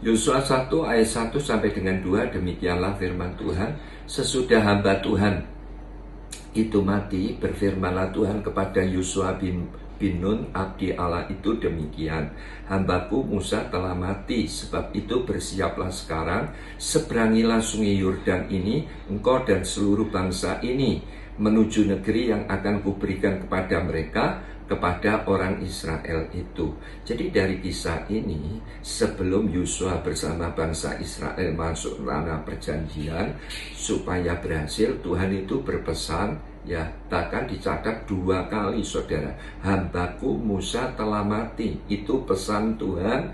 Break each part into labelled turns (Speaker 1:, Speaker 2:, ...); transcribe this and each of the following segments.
Speaker 1: Yosua 1 ayat 1 sampai dengan 2, demikianlah firman Tuhan. Sesudah hamba Tuhan itu mati, berfirmanlah Tuhan kepada Yosua bin Nun, abdi Allah itu demikian. Hambaku Musa telah mati, sebab itu bersiaplah sekarang, seberangilah sungai Yordan ini, engkau dan seluruh bangsa ini, menuju negeri yang akan kuberikan kepada mereka, kepada orang Israel itu. Jadi dari kisah ini, sebelum Yosua bersama bangsa Israel masuk tanah perjanjian, supaya berhasil, Tuhan itu berpesan, ya, bahkan dicatat 2 kali, saudara. Hambaku Musa telah mati. Itu pesan Tuhan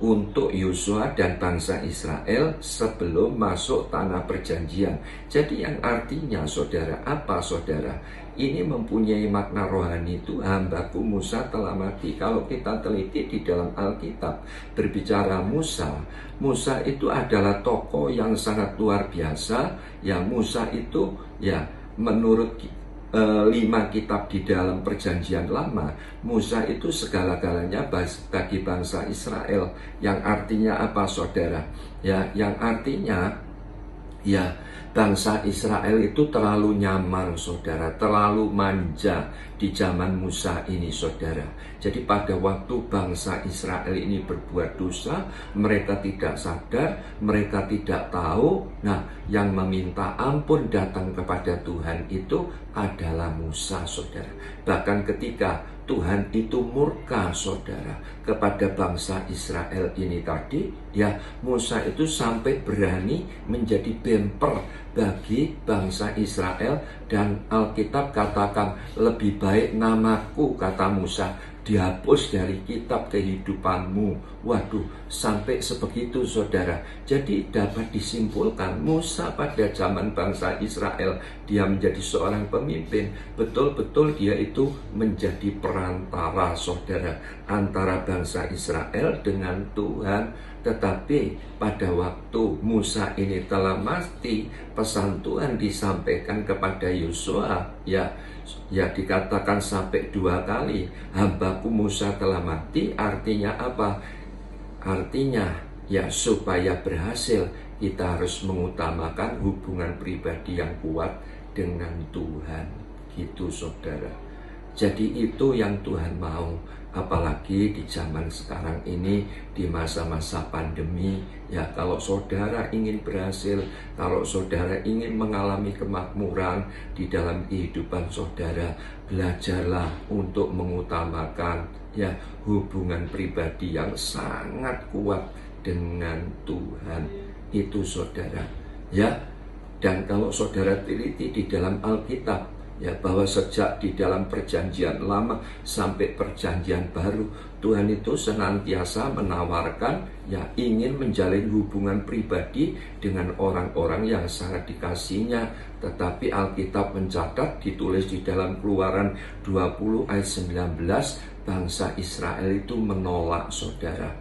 Speaker 1: untuk Yosua dan bangsa Israel sebelum masuk tanah perjanjian. Jadi yang artinya, saudara, apa, saudara? Ini mempunyai makna rohani itu, hambaku Musa telah mati. Kalau kita teliti di dalam Alkitab, berbicara Musa itu adalah tokoh yang sangat luar biasa. Ya, Musa itu, ya, menurut 5 kitab di dalam perjanjian lama, Musa itu segala-galanya bagi bangsa Israel. Yang artinya apa, saudara? Ya, yang artinya, ya, bangsa Israel itu terlalu nyaman, saudara, terlalu manja di zaman Musa ini, saudara. Jadi pada waktu bangsa Israel ini berbuat dosa, mereka tidak sadar, mereka tidak tahu. Nah, yang meminta ampun datang kepada Tuhan itu adalah Musa, saudara. Bahkan ketika Tuhan itu murka, saudara, kepada bangsa Israel ini tadi, ya, Musa itu sampai berani menjadi bemper bagi bangsa Israel. Dan Alkitab katakan, lebih baik namaku, kata Musa, dihapus dari kitab kehidupanmu. Waduh, sampai sebegitu, saudara. Jadi dapat disimpulkan, Musa pada zaman bangsa Israel, dia menjadi seorang pemimpin. Betul-betul dia itu menjadi perantara, saudara, antara bangsa Israel dengan Tuhan. Tetapi pada waktu Musa ini telah mati, pesan Tuhan disampaikan kepada Yosua, ya, dikatakan sampai 2 kali, hambaku Musa telah mati. Artinya apa? Artinya, ya, supaya berhasil, kita harus mengutamakan hubungan pribadi yang kuat dengan Tuhan. Gitu, saudara. Jadi itu yang Tuhan mau. Apalagi di zaman sekarang ini, di masa-masa pandemi, ya, kalau saudara ingin berhasil, kalau saudara ingin mengalami kemakmuran di dalam kehidupan saudara, belajarlah untuk mengutamakan, ya, hubungan pribadi yang sangat kuat dengan Tuhan. Itu, saudara, ya. Dan kalau saudara teliti di dalam Alkitab, ya, bahwa sejak di dalam perjanjian lama sampai perjanjian baru, Tuhan itu senantiasa menawarkan, ya, ingin menjalin hubungan pribadi dengan orang-orang yang sangat dikasihinya. Tetapi Alkitab mencatat, ditulis di dalam Keluaran 20 ayat 19, bangsa Israel itu menolak, saudara.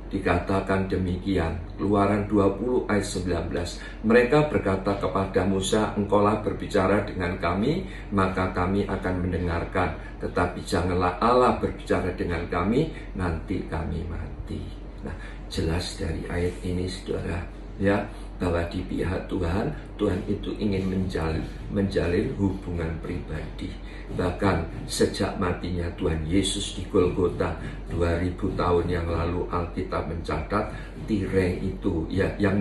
Speaker 1: Dikatakan demikian, Keluaran 20 ayat 19, mereka berkata kepada Musa, engkaulah berbicara dengan kami, maka kami akan mendengarkan. Tetapi janganlah Allah berbicara dengan kami, nanti kami mati. Nah, jelas dari ayat ini, saudara, ya, bahwa di pihak Tuhan, Tuhan itu ingin menjalin hubungan pribadi. Bahkan sejak matinya Tuhan Yesus di Golgota 2000 tahun yang lalu, Alkitab mencatat tirai itu, ya, yang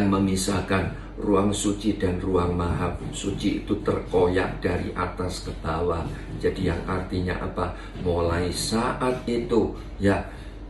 Speaker 1: memisahkan ruang suci dan ruang maha suci itu terkoyak dari atas ke bawah. Jadi yang artinya apa? Mulai saat itu, ya,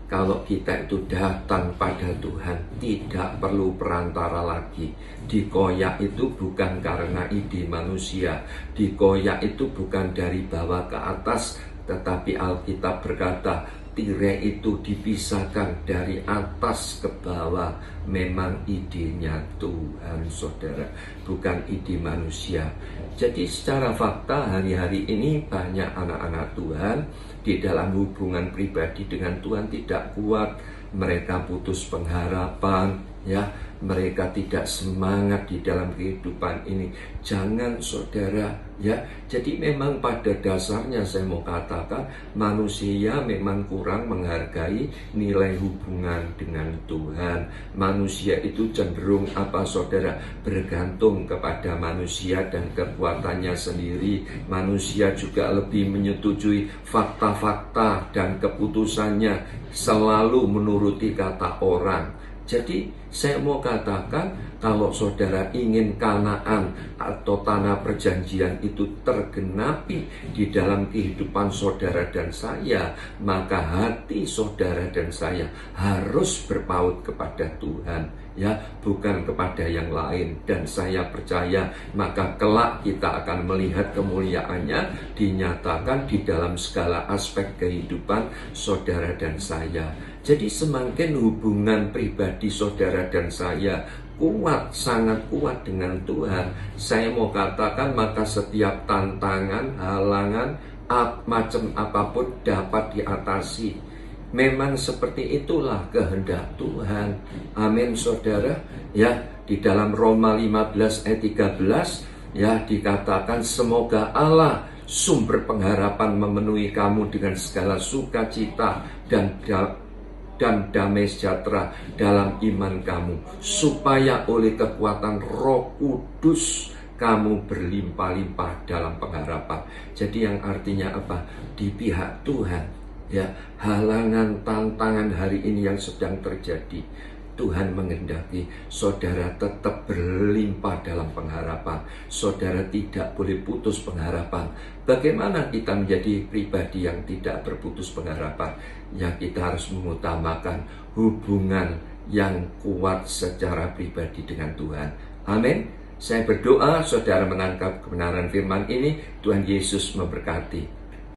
Speaker 1: kalau kita itu datang pada Tuhan, tidak perlu perantara lagi. Dikoyak itu bukan karena ide manusia, dikoyak itu bukan dari bawah ke atas, tetapi Alkitab berkata, tirai itu dipisahkan dari atas ke bawah. Memang idenya Tuhan, saudara, bukan ide manusia. Jadi secara fakta hari-hari ini banyak anak-anak Tuhan di dalam hubungan pribadi dengan Tuhan tidak kuat. Mereka putus pengharapan, ya, mereka tidak semangat di dalam kehidupan ini. Jangan, saudara, Ya, jadi memang pada dasarnya saya mau katakan manusia memang kurang menghargai nilai hubungan dengan Tuhan. Manusia itu cenderung apa saudara? Bergantung kepada manusia dan kekuatannya sendiri. Manusia juga lebih menyetujui fakta-fakta dan keputusannya selalu menuruti kata orang. Jadi saya mau katakan kalau saudara ingin Kanaan atau tanah perjanjian itu tergenapi di dalam kehidupan saudara dan saya, maka hati saudara dan saya harus berpaut kepada Tuhan, ya, bukan kepada yang lain. Dan saya percaya maka kelak kita akan melihat kemuliaannya dinyatakan di dalam segala aspek kehidupan saudara dan saya. Jadi semakin hubungan pribadi saudara dan saya kuat, sangat kuat dengan Tuhan, saya mau katakan maka setiap tantangan, halangan, macam apapun dapat diatasi. Memang seperti itulah kehendak Tuhan. Amin saudara. Ya, di dalam Roma 15 ayat 13 ya dikatakan semoga Allah sumber pengharapan memenuhi kamu dengan segala sukacita dan damai sejahtera dalam iman kamu, supaya oleh kekuatan Roh Kudus kamu berlimpah-limpah dalam pengharapan. Jadi yang artinya apa? Di pihak Tuhan, ya, halangan tantangan hari ini yang sedang terjadi, Tuhan menghendaki saudara tetap berlimpah dalam pengharapan. Saudara tidak boleh putus pengharapan. Bagaimana kita menjadi pribadi yang tidak berputus pengharapan? Ya, kita harus mengutamakan hubungan yang kuat secara pribadi dengan Tuhan. Amin. Saya berdoa saudara menangkap kebenaran firman ini. Tuhan Yesus memberkati.